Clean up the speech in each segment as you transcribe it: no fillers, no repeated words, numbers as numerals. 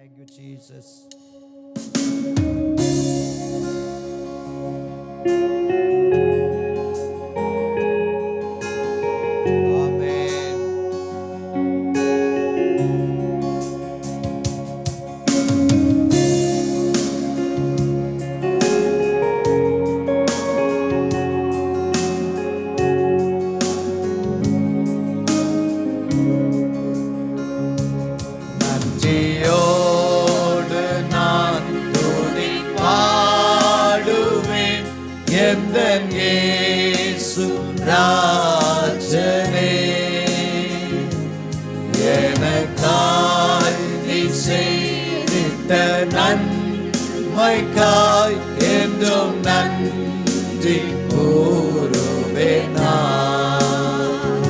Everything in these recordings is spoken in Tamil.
Thank you, Jesus. எந்தன் இயேசு ராஜனே, எனக்காய் நீ செய்திட்ட நன்மைக்காய் என்றும் நன்றி கூறுவேன் நான்.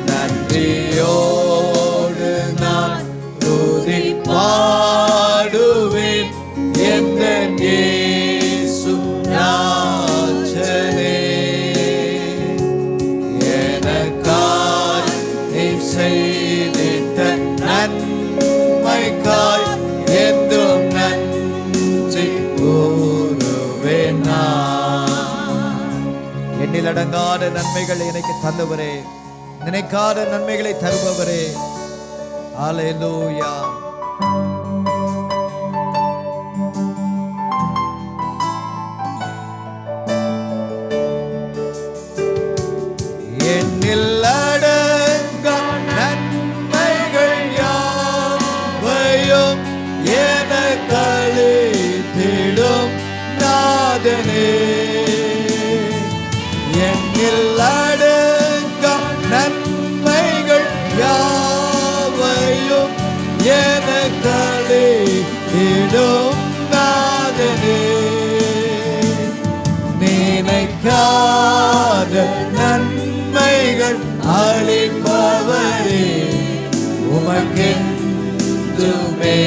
நன்றியோடு நான் துதி பாடுவேன் எந்தன் இயேசு ராஜனே, எனக்காய் நீ செய்திட்ட நன்மைக்காய் என்றும் நன்றி கூறுவேன் நான். எண்ணில் அடங்காத நன்மைகளை எனக்கு தந்தவரே, நினைக்காத நன்மைகளை தருபவரே, ஹல்லேலூயா. எண்ணில் அடங்கா நன்மைகள் யாவையும் எனக்கு அளித்திடும் நாதனே, எண்ணில் அடங்கா நன்மைகள் யாவையும் எனக்கு அளித்திடும் நாதனே, நினைக்காத நன்மைகள் அளிப்பவரே, உமக்கென்றுமே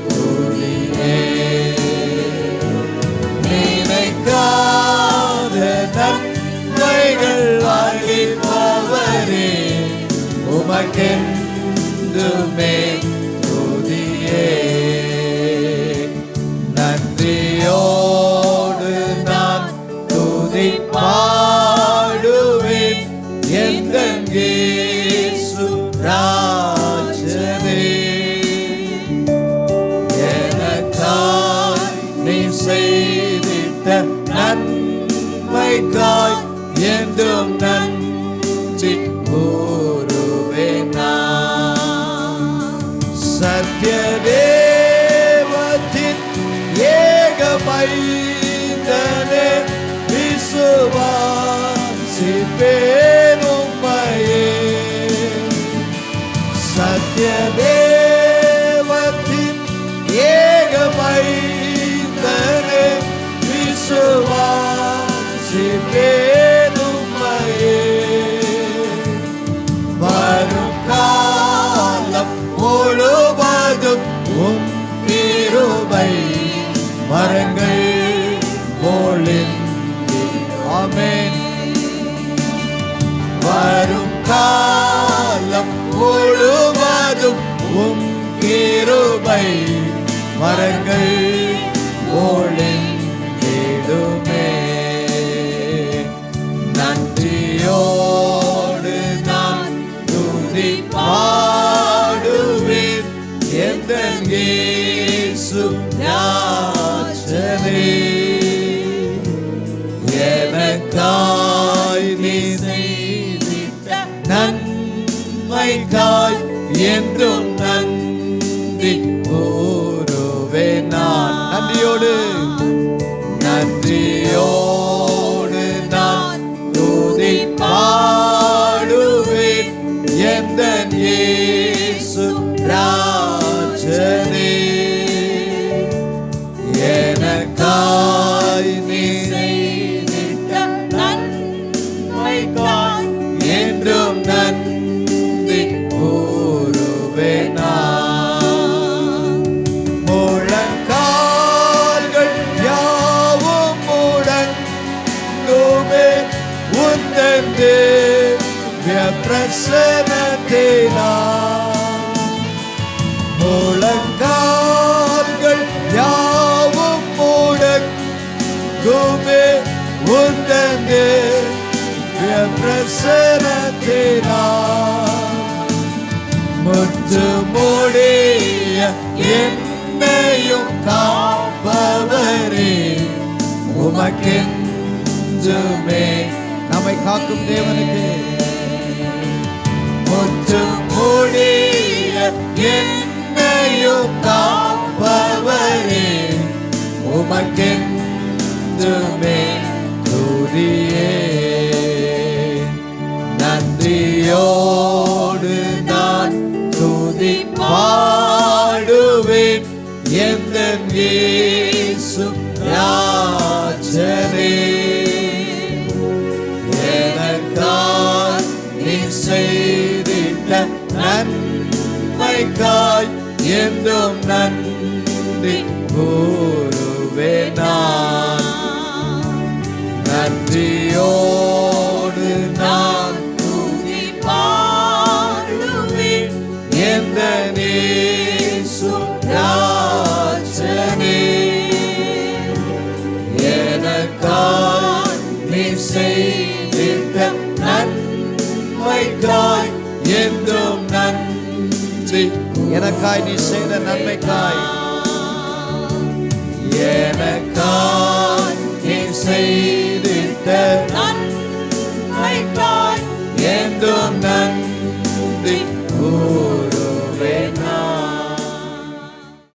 துதியே. நினைக்காத நன்மைகள் அளிப்பவரே, உமக்கென்றுமே துதியே. நன்றியோடு நான் துதி பாடுவேன் எந்தன் இயேசு ராஜனே, எனக்காய் நீ செய்திட்ட நன்மைக்காய் என்றும் நன்றி கூறுவேன் நான். சத்ய தேவத்தின் ஏக மைந்தனே, விசுவாசிப்பேன் உம்மையே. சத்ய தேவத்தின் ஏக மைந்தனே, விசுவாசிப்பேன் உம்மையே. வரும் காலம் முழுவதும் உம் கிருபை மரங்கள் பொழிந்து, ஆமென். வரும் காலம் முழுவதும் உம் கிருபை மரங்கள் பொழிந்திடுமே. நன்றியோடு நான் துதி பாடுவேன் எந்தன் இயேசு ராஜனே, எனக்காய் நீ செய்திட்ட நன்மைக்காய் என்றும் நன்றி கூறுவேன் நான். நன்றியோடு நான் துதி பாடுவேன் எந்தன் இயேசு ராஜனே, எனக்காய் நீ செய்திட்ட நன்மைக்காய் என்றும் நன்றி கூறுவேன் நான். முழங்கால்கள் யாவும் முடங்குமே உந்தன் திவ்ய பிரசன்னத்தினால். முழங்கால் முற்றுமுடிய என்னையும் காப்பவரே உமக்கென்றுமே. நம்மை காக்கும் தேவனுக்கு முற்றுமுடிய என்னையும் காப்பவரே உமக்கென்றுமே துதியே. நன்றியோடு நான் துதி பாடுவேன் எந்தன் இயேசு ராஜனே. எனக்காய் நீ செய்திட்ட நன்மைக்காய் என்றும் நன்றி கூறுவேன் நான். நன்றியோடு நான் துதி பாடுவேன் எந்தன் இயேசு ராஜனே. எனக்காய் நீ செய்திட்ட நன்மைக்காய் என்றும் நன்றி. எனக்காய் நீ செய்த நன்மைக்காய் எனக்காய்